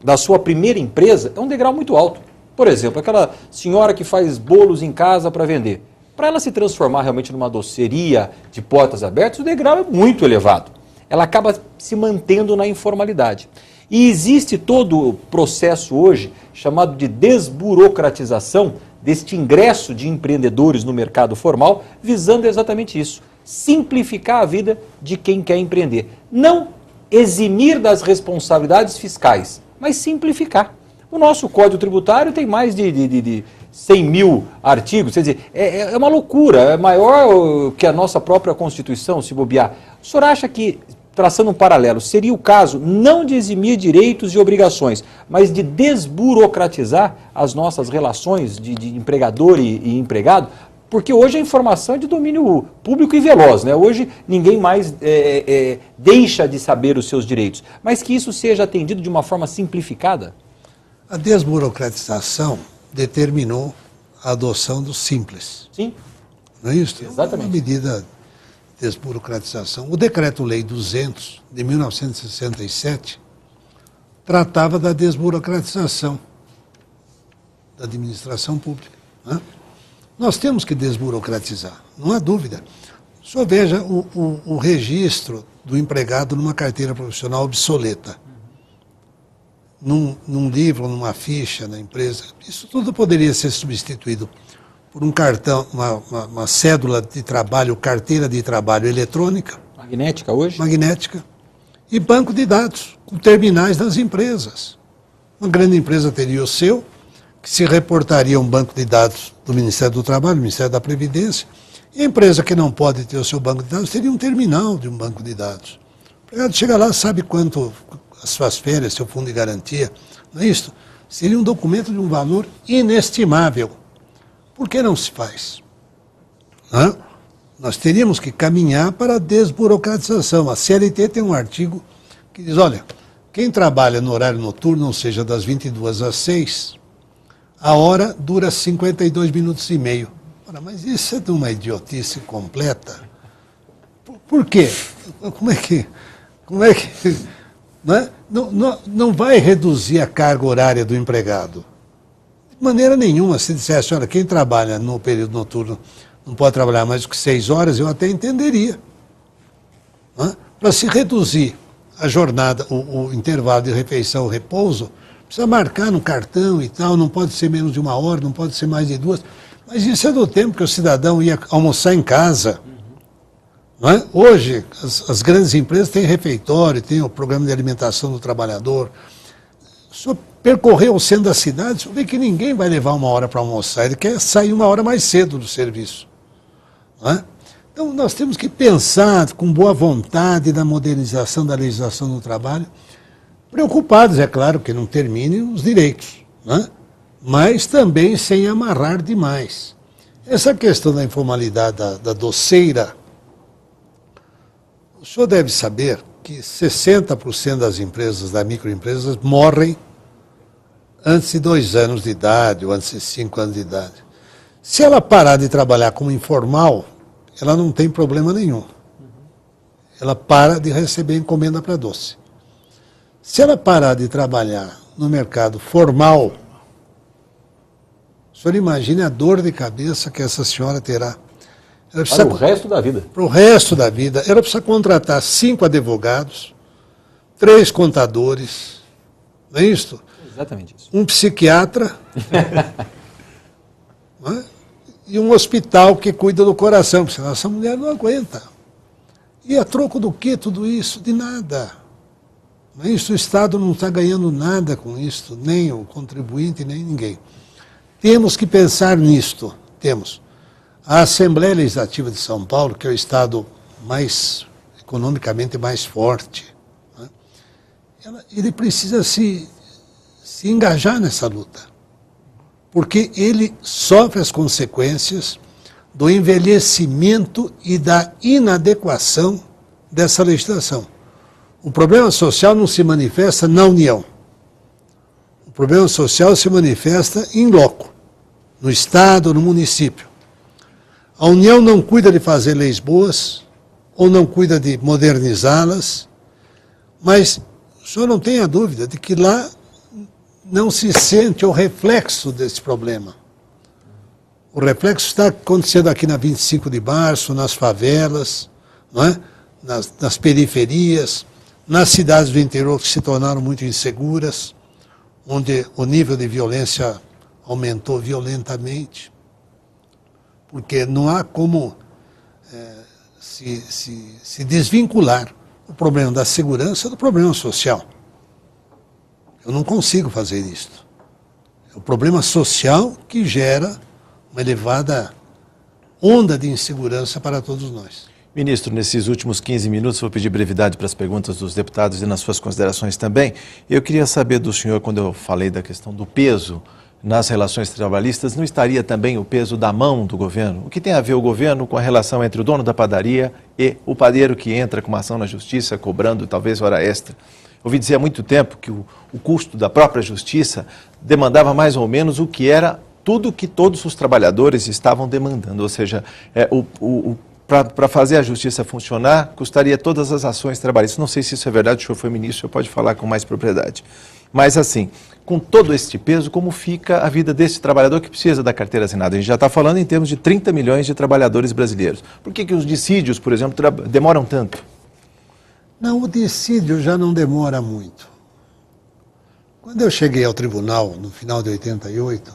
Speaker 4: da sua primeira empresa é um degrau muito alto. Por exemplo, aquela senhora que faz bolos em casa para vender. Para ela se transformar realmente numa doceria de portas abertas, o degrau é muito elevado. Ela acaba se mantendo na informalidade. E existe todo o processo hoje chamado de desburocratização deste ingresso de empreendedores no mercado formal, visando exatamente isso, simplificar a vida de quem quer empreender. Não eximir das responsabilidades fiscais, mas simplificar. O nosso Código Tributário tem mais de 100 mil artigos, quer dizer, é uma loucura, é maior que a nossa própria Constituição, se bobear. O senhor acha que, traçando um paralelo, seria o caso não de eximir direitos e obrigações, mas de desburocratizar as nossas relações de empregador e empregado? Porque hoje a informação é de domínio público e veloz, né? Hoje ninguém mais deixa de saber os seus direitos, mas que isso seja atendido de uma forma simplificada?
Speaker 2: A desburocratização determinou a adoção do simples.
Speaker 4: Sim.
Speaker 2: Não é isso?
Speaker 4: Exatamente.
Speaker 2: Uma medida de desburocratização. O Decreto-Lei 200, de 1967, tratava da desburocratização da administração pública. Né? Nós temos que desburocratizar, não há dúvida. Só veja o registro do empregado numa carteira profissional obsoleta. Num livro, numa ficha na empresa, isso tudo poderia ser substituído por um cartão, uma cédula de trabalho, carteira de trabalho eletrônica.
Speaker 4: Magnética hoje?
Speaker 2: Magnética. E banco de dados, com terminais das empresas. Uma grande empresa teria o seu, que se reportaria a um banco de dados do Ministério do Trabalho, do Ministério da Previdência, e a empresa que não pode ter o seu banco de dados teria um terminal de um banco de dados. O empregado chega lá, sabe quanto as suas férias, seu fundo de garantia, não é isso? Seria um documento de um valor inestimável. Por que não se faz? Hã? Nós teríamos que caminhar para a desburocratização. A CLT tem um artigo que diz, olha, quem trabalha no horário noturno, ou seja, das 22 às 6, a hora dura 52 minutos e meio. Ora, mas isso é de uma idiotice completa. Por quê? Como é que não, é? Não vai reduzir a carga horária do empregado. De maneira nenhuma. Se dissesse, olha, quem trabalha no período noturno não pode trabalhar mais do que 6 horas, eu até entenderia. Para se reduzir a jornada, o intervalo de refeição, repouso, precisa marcar no cartão e tal, não pode ser menos de 1 hora, não pode ser mais de 2. Mas isso é do tempo que o cidadão ia almoçar em casa. Não é? Hoje, as grandes empresas têm refeitório, têm o programa de alimentação do trabalhador. O senhor percorreu o centro da cidade, o senhor vê que ninguém vai levar 1 hora para almoçar, ele quer sair 1 hora mais cedo do serviço. Não é? Então, nós temos que pensar com boa vontade na modernização da legislação do trabalho, preocupados, é claro, que não terminem os direitos, não é? Mas também sem amarrar demais. Essa questão da informalidade da doceira, o senhor deve saber que 60% das empresas, das microempresas, morrem antes de 2 anos de idade ou antes de 5 anos de idade. Se ela parar de trabalhar como informal, ela não tem problema nenhum. Ela para de receber encomenda para doce. Se ela parar de trabalhar no mercado formal, o senhor imagine a dor de cabeça que essa senhora terá.
Speaker 4: Para o resto da vida.
Speaker 2: Para o resto da vida. Ela precisa contratar 5 advogados, 3 contadores, não é isso?
Speaker 4: Exatamente isso.
Speaker 2: Um psiquiatra não é? E um hospital que cuida do coração, porque senão essa mulher não aguenta. E a troco do que tudo isso? De nada. Não é isso? O Estado não está ganhando nada com isso, nem o contribuinte, nem ninguém. Temos que pensar nisto. Temos. A Assembleia Legislativa de São Paulo, que é o Estado economicamente mais forte, né? Ele precisa se engajar nessa luta, porque ele sofre as consequências do envelhecimento e da inadequação dessa legislação. O problema social não se manifesta na União. O problema social se manifesta in loco, no Estado, no município. A União não cuida de fazer leis boas, ou não cuida de modernizá-las, mas o senhor não tenha dúvida de que lá não se sente o reflexo desse problema. O reflexo está acontecendo aqui na 25 de março, nas favelas, não é? nas periferias, nas cidades do interior que se tornaram muito inseguras, onde o nível de violência aumentou violentamente, porque não há como se desvincular o problema da segurança do problema social. Eu não consigo fazer isso. É o problema social que gera uma elevada onda de insegurança para todos nós.
Speaker 1: Ministro, nesses últimos 15 minutos, vou pedir brevidade para as perguntas dos deputados e nas suas considerações também. Eu queria saber do senhor, quando eu falei da questão do peso nas relações trabalhistas, não estaria também o peso da mão do governo? O que tem a ver o governo com a relação entre o dono da padaria e o padeiro que entra com uma ação na justiça, cobrando talvez hora extra? Ouvi dizer há muito tempo que o custo da própria justiça demandava mais ou menos o que era tudo que todos os trabalhadores estavam demandando, ou seja, para fazer a justiça funcionar, custaria todas as ações trabalhistas. Não sei se isso é verdade, o senhor foi ministro, o senhor pode falar com mais propriedade. Mas assim, com todo este peso, como fica a vida desse trabalhador que precisa da carteira assinada? A gente já está falando em termos de 30 milhões de trabalhadores brasileiros. Por que os dissídios, por exemplo, demoram tanto?
Speaker 2: Não, o dissídio já não demora muito. Quando eu cheguei ao tribunal, no final de 88,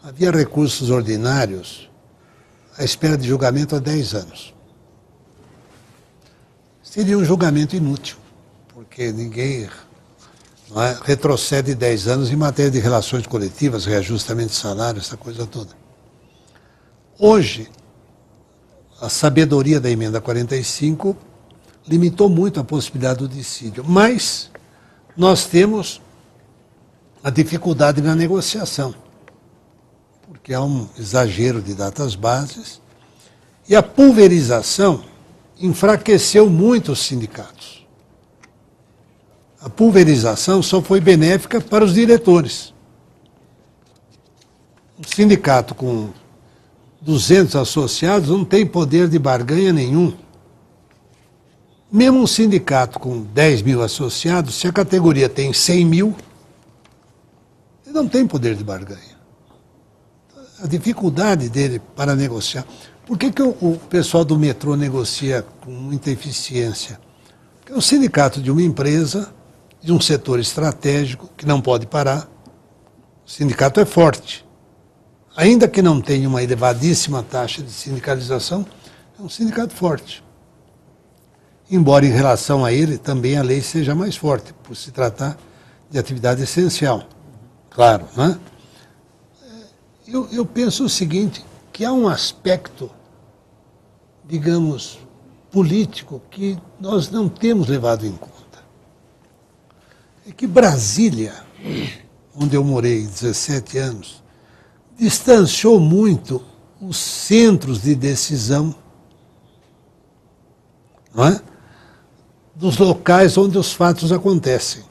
Speaker 2: havia recursos ordinários à espera de julgamento há 10 anos. Seria um julgamento inútil, porque ninguém retrocede 10 anos em matéria de relações coletivas, reajustamento de salário, essa coisa toda. Hoje, a sabedoria da emenda 45 limitou muito a possibilidade do dissídio, mas nós temos a dificuldade na negociação, porque há um exagero de datas bases e a pulverização enfraqueceu muito os sindicatos. A pulverização só foi benéfica para os diretores. Um sindicato com 200 associados não tem poder de barganha nenhum. Mesmo um sindicato com 10 mil associados, se a categoria tem 100 mil, ele não tem poder de barganha. A dificuldade dele para negociar. Por que o pessoal do metrô negocia com muita eficiência? Porque é um sindicato de uma empresa, de um setor estratégico, que não pode parar. O sindicato é forte. Ainda que não tenha uma elevadíssima taxa de sindicalização, é um sindicato forte. Embora em relação a ele também a lei seja mais forte, por se tratar de atividade essencial. Claro, né? Eu penso o seguinte, que há um aspecto, digamos, político que nós não temos levado em conta. É que Brasília, onde eu morei 17 anos, distanciou muito os centros de decisão, não é? Dos locais onde os fatos acontecem.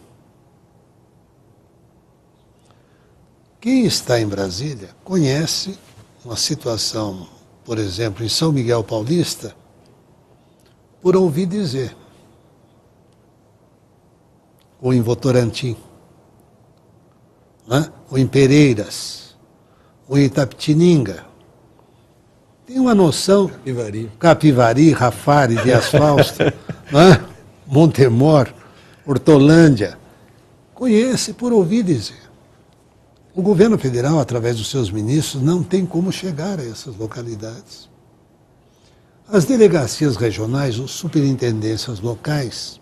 Speaker 2: Quem está em Brasília conhece uma situação, por exemplo, em São Miguel Paulista, por ouvir dizer, ou em Votorantim, né? Ou em Pereiras, ou em Itapetininga. Tem uma noção... Capivari, Rafari, Dias Fausto, né? Montemor, Hortolândia. Conhece por ouvir dizer. O governo federal, através dos seus ministros, não tem como chegar a essas localidades. As delegacias regionais, ou superintendências locais,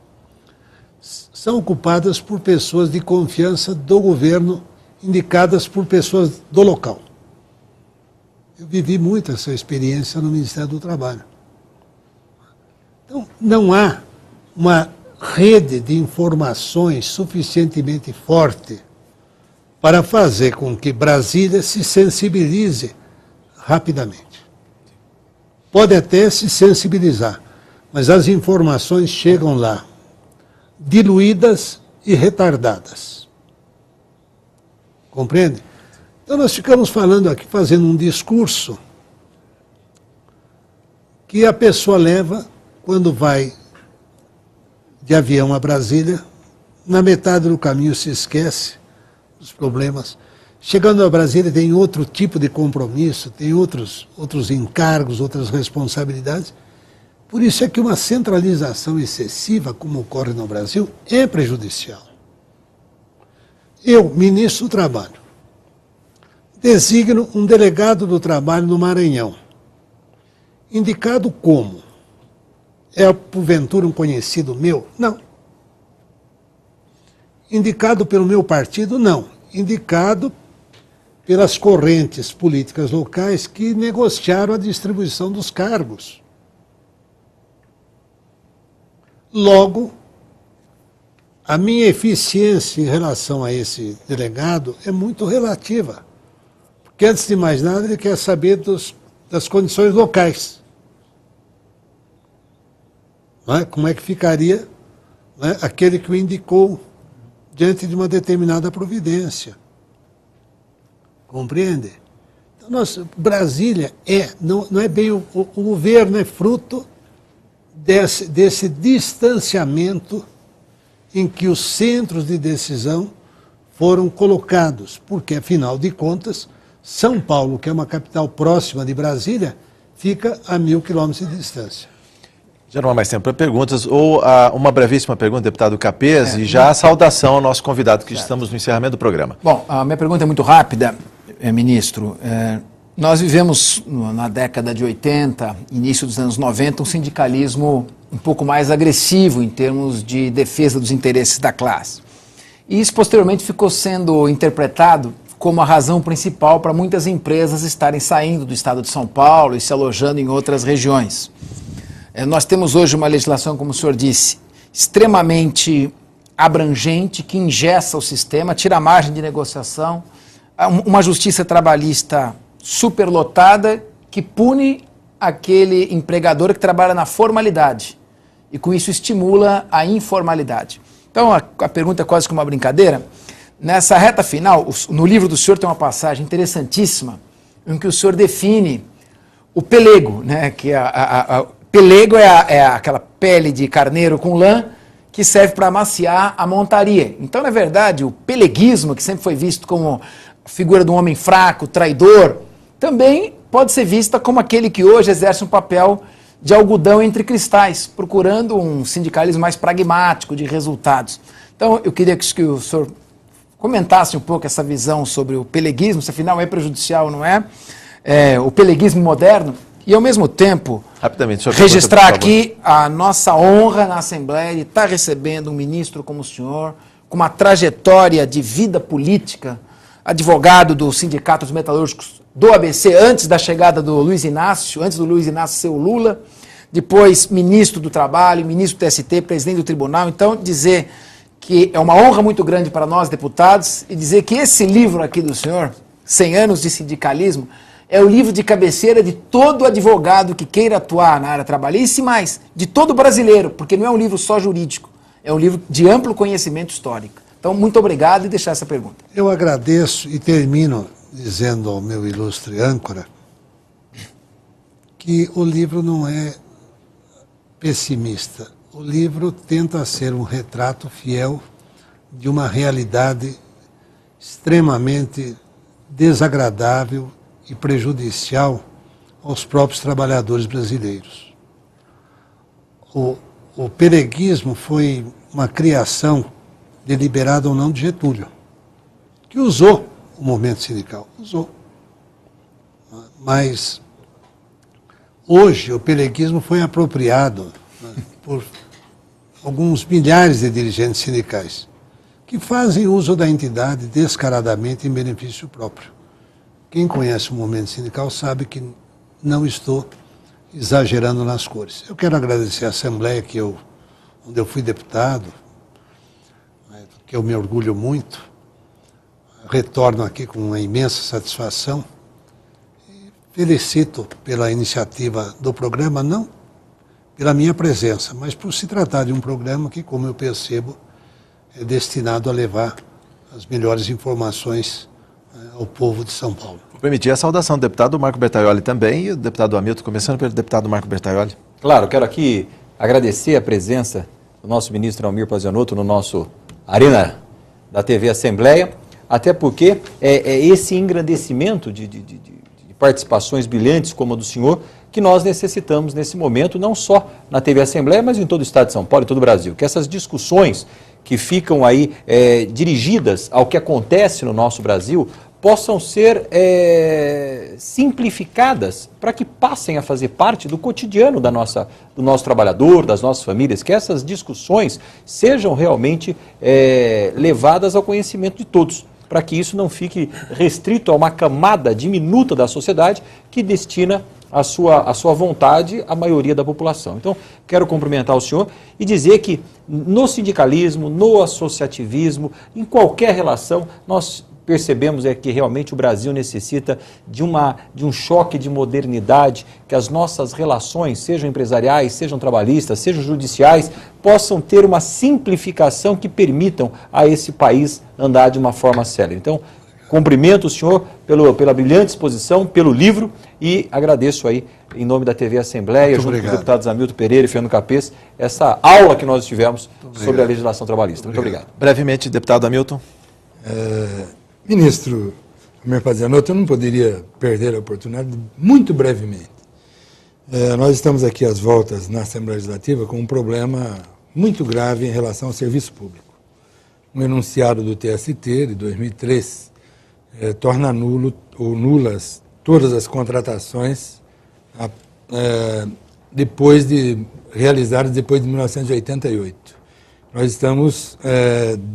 Speaker 2: são ocupadas por pessoas de confiança do governo, indicadas por pessoas do local. Eu vivi muito essa experiência no Ministério do Trabalho. Então, não há uma rede de informações suficientemente forte para fazer com que Brasília se sensibilize rapidamente. pode até se sensibilizar, mas as informações chegam lá diluídas e retardadas. Compreende? Então nós ficamos falando aqui, fazendo um discurso que a pessoa leva quando vai de avião a Brasília, na metade do caminho se esquece dos problemas. Chegando a Brasília tem outro tipo de compromisso, tem outros encargos, outras responsabilidades. Por isso é que uma centralização excessiva, como ocorre no Brasil, é prejudicial. Eu, ministro do Trabalho, designo um delegado do trabalho no Maranhão. Indicado como? É porventura um conhecido meu? Não. Indicado pelo meu partido? Não. Indicado pelas correntes políticas locais que negociaram a distribuição dos cargos. Logo, a minha eficiência em relação a esse delegado é muito relativa. Porque, antes de mais nada, ele quer saber das condições locais. Não é? Como é que ficaria, não é, aquele que o indicou diante de uma determinada providência. Compreende? Então, Brasília não é bem o governo, é fruto desse distanciamento em que os centros de decisão foram colocados, porque, afinal de contas, São Paulo, que é uma capital próxima de Brasília, fica a 1.000 quilômetros de distância.
Speaker 1: Já não há mais tempo para perguntas, ou uma brevíssima pergunta, deputado Capês, e já a saudação ao nosso convidado, que estamos no encerramento do programa.
Speaker 3: Bom, a minha pergunta é muito rápida, ministro. Nós vivemos na década de 80, início dos anos 90, um sindicalismo um pouco mais agressivo em termos de defesa dos interesses da classe. E isso posteriormente ficou sendo interpretado como a razão principal para muitas empresas estarem saindo do estado de São Paulo e se alojando em outras regiões. Nós temos hoje uma legislação, como o senhor disse, extremamente abrangente, que engessa o sistema, tira a margem de negociação, uma justiça trabalhista superlotada que pune aquele empregador que trabalha na formalidade e com isso estimula a informalidade. Então a pergunta é quase que uma brincadeira. Nessa reta final, no livro do senhor tem uma passagem interessantíssima em que o senhor define o pelego, né, que pelego é aquela pele de carneiro com lã que serve para amaciar a montaria. Então, na verdade, o peleguismo, que sempre foi visto como a figura de um homem fraco, traidor, também pode ser vista como aquele que hoje exerce um papel de algodão entre cristais, procurando um sindicalismo mais pragmático de resultados. Então, eu queria que o senhor comentasse um pouco essa visão sobre o peleguismo, se afinal é prejudicial ou não é, o peleguismo moderno, e ao mesmo tempo
Speaker 1: rapidamente,
Speaker 3: registrar aqui a nossa honra na Assembleia de estar recebendo um ministro como o senhor, com uma trajetória de vida política, advogado do Sindicato dos Metalúrgicos do ABC, antes da chegada do Luiz Inácio, antes do Luiz Inácio ser o Lula, depois ministro do Trabalho, ministro do TST, presidente do Tribunal. Então, dizer que é uma honra muito grande para nós, deputados, e dizer que esse livro aqui do senhor, 100 anos de sindicalismo, é o livro de cabeceira de todo advogado que queira atuar na área trabalhista e mais, de todo brasileiro, porque não é um livro só jurídico, é um livro de amplo conhecimento histórico. Então, muito obrigado e deixar essa pergunta.
Speaker 2: Eu agradeço e termino dizendo ao meu ilustre âncora que o livro não é pessimista. O livro tenta ser um retrato fiel de uma realidade extremamente desagradável e prejudicial aos próprios trabalhadores brasileiros. O peleguismo foi uma criação deliberada ou não de Getúlio, que usou o movimento sindical, usou. Mas hoje o peleguismo foi apropriado, né, por alguns milhares de dirigentes sindicais que fazem uso da entidade descaradamente em benefício próprio. Quem conhece o movimento sindical sabe que não estou exagerando nas cores. Eu quero agradecer à Assembleia onde eu fui deputado, que eu me orgulho muito. Retorno aqui com uma imensa satisfação. felicito pela iniciativa do programa, não pela minha presença, mas por se tratar de um programa que, como eu percebo, é destinado a levar as melhores informações ao povo de São Paulo.
Speaker 1: Vou permitir a saudação do deputado Marco Bertaioli também e o deputado Hamilton, começando pelo deputado Marco Bertaioli.
Speaker 4: Claro, quero aqui agradecer a presença do nosso ministro Almir Pazianotto no nosso Arena da TV Assembleia, até porque é esse engrandecimento de participações brilhantes como a do senhor que nós necessitamos nesse momento, não só na TV Assembleia, mas em todo o estado de São Paulo e todo o Brasil. Que essas discussões que ficam aí dirigidas ao que acontece no nosso Brasil possam ser simplificadas para que passem a fazer parte do cotidiano do nosso trabalhador, das nossas famílias, que essas discussões sejam realmente levadas ao conhecimento de todos, para que isso não fique restrito a uma camada diminuta da sociedade que destina a sua vontade à maioria da população. Então, quero cumprimentar o senhor e dizer que no sindicalismo, no associativismo, em qualquer relação, nós percebemos que realmente o Brasil necessita de um choque de modernidade, que as nossas relações, sejam empresariais, sejam trabalhistas, sejam judiciais, possam ter uma simplificação que permitam a esse país andar de uma forma célere. Então, cumprimento o senhor pela brilhante exposição, pelo livro e agradeço aí, em nome da TV Assembleia, junto com os deputados Hamilton Pereira e Fernando Capês, essa aula que nós tivemos sobre a legislação trabalhista. Muito obrigado.
Speaker 1: Brevemente, deputado Hamilton.
Speaker 5: Ministro Almir Pazianotto, eu não poderia perder a oportunidade, muito brevemente. Nós estamos aqui às voltas na Assembleia Legislativa com um problema muito grave em relação ao serviço público. Um enunciado do TST de 2003 torna nulo ou nulas todas as contratações realizadas depois de 1988. Nós estamos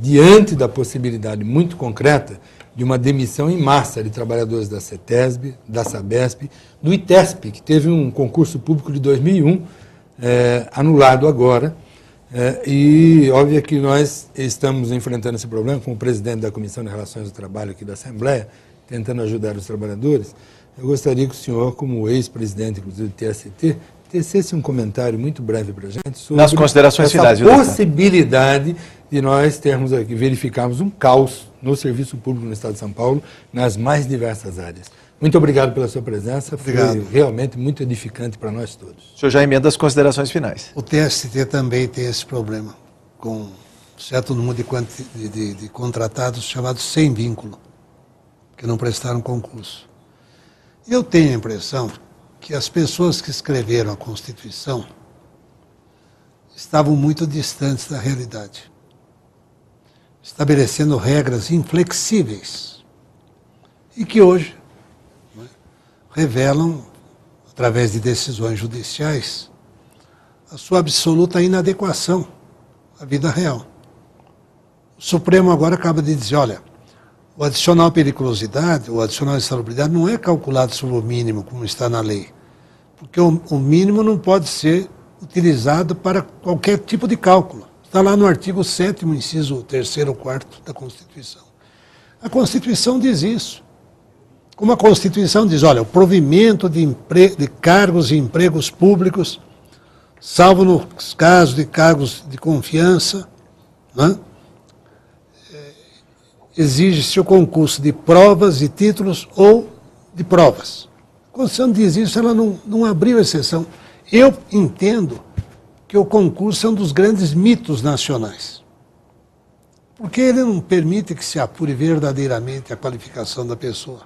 Speaker 5: diante da possibilidade muito concreta de uma demissão em massa de trabalhadores da CETESB, da SABESP, do ITESP, que teve um concurso público de 2001 anulado agora. E óbvio que nós estamos enfrentando esse problema com o presidente da Comissão de Relações do Trabalho aqui da Assembleia, tentando ajudar os trabalhadores. Eu gostaria que o senhor, como ex-presidente, inclusive do TST, tecesse um comentário muito breve para a gente sobre
Speaker 1: nas considerações finais,
Speaker 5: essa possibilidade de nós termos aqui, verificarmos um caos no serviço público no Estado de São Paulo, nas mais diversas áreas. Muito obrigado pela sua presença, foi realmente muito edificante para nós todos.
Speaker 1: O senhor já emenda as considerações finais.
Speaker 2: O TST também tem esse problema, com um certo número de contratados chamados sem vínculo, que não prestaram concurso. Eu tenho a impressão que as pessoas que escreveram a Constituição estavam muito distantes da realidade, estabelecendo regras inflexíveis e que hoje revelam, através de decisões judiciais, a sua absoluta inadequação à vida real. O Supremo agora acaba de dizer, olha, o adicional periculosidade, o adicional insalubridade não é calculado sobre o mínimo, como está na lei, porque o mínimo não pode ser utilizado para qualquer tipo de cálculo. Está lá no artigo 7º, inciso 3º ou 4º da Constituição. A Constituição diz isso. Como a Constituição diz, olha, o provimento de cargos e empregos públicos, salvo nos casos de cargos de confiança, né? Exige-se o concurso de provas e títulos ou de provas. A Constituição diz isso, ela não abriu exceção. Eu entendo que o concurso é um dos grandes mitos nacionais, porque ele não permite que se apure verdadeiramente a qualificação da pessoa.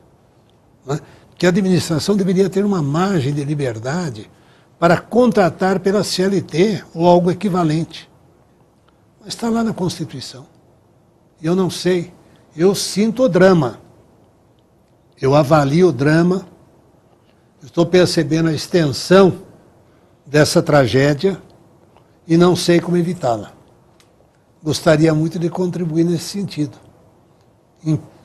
Speaker 2: Né? Que a administração deveria ter uma margem de liberdade para contratar pela CLT ou algo equivalente. Mas está lá na Constituição. Eu não sei. Eu sinto o drama, eu avalio o drama, estou percebendo a extensão dessa tragédia e não sei como evitá-la. Gostaria muito de contribuir nesse sentido.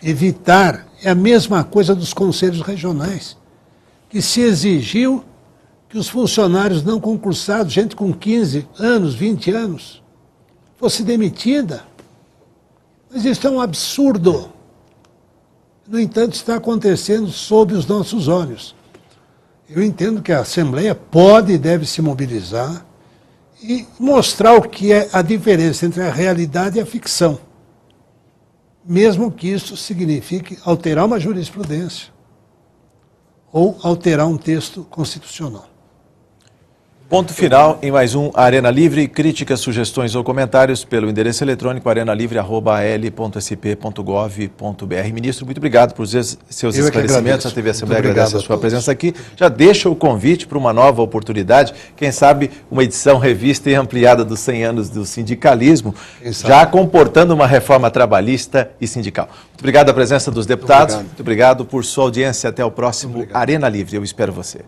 Speaker 2: Evitar é a mesma coisa dos conselhos regionais, que se exigiu que os funcionários não concursados, gente com 15 anos, 20 anos, fosse demitida. Mas isso é um absurdo. No entanto, está acontecendo sob os nossos olhos. Eu entendo que a Assembleia pode e deve se mobilizar e mostrar o que é a diferença entre a realidade e a ficção, mesmo que isso signifique alterar uma jurisprudência ou alterar um texto constitucional.
Speaker 1: Ponto final em mais um Arena Livre. Críticas, sugestões ou comentários pelo endereço eletrônico arenalivre@al.sp.gov.br. Ministro, muito obrigado por seus esclarecimentos. A TV Assembleia agradece a sua presença aqui. Já deixa o convite para uma nova oportunidade, quem sabe uma edição revista e ampliada dos 100 anos do sindicalismo, já comportando uma reforma trabalhista e sindical. Muito obrigado à presença dos deputados. Muito obrigado por sua audiência. Até o próximo Arena Livre. Eu espero você.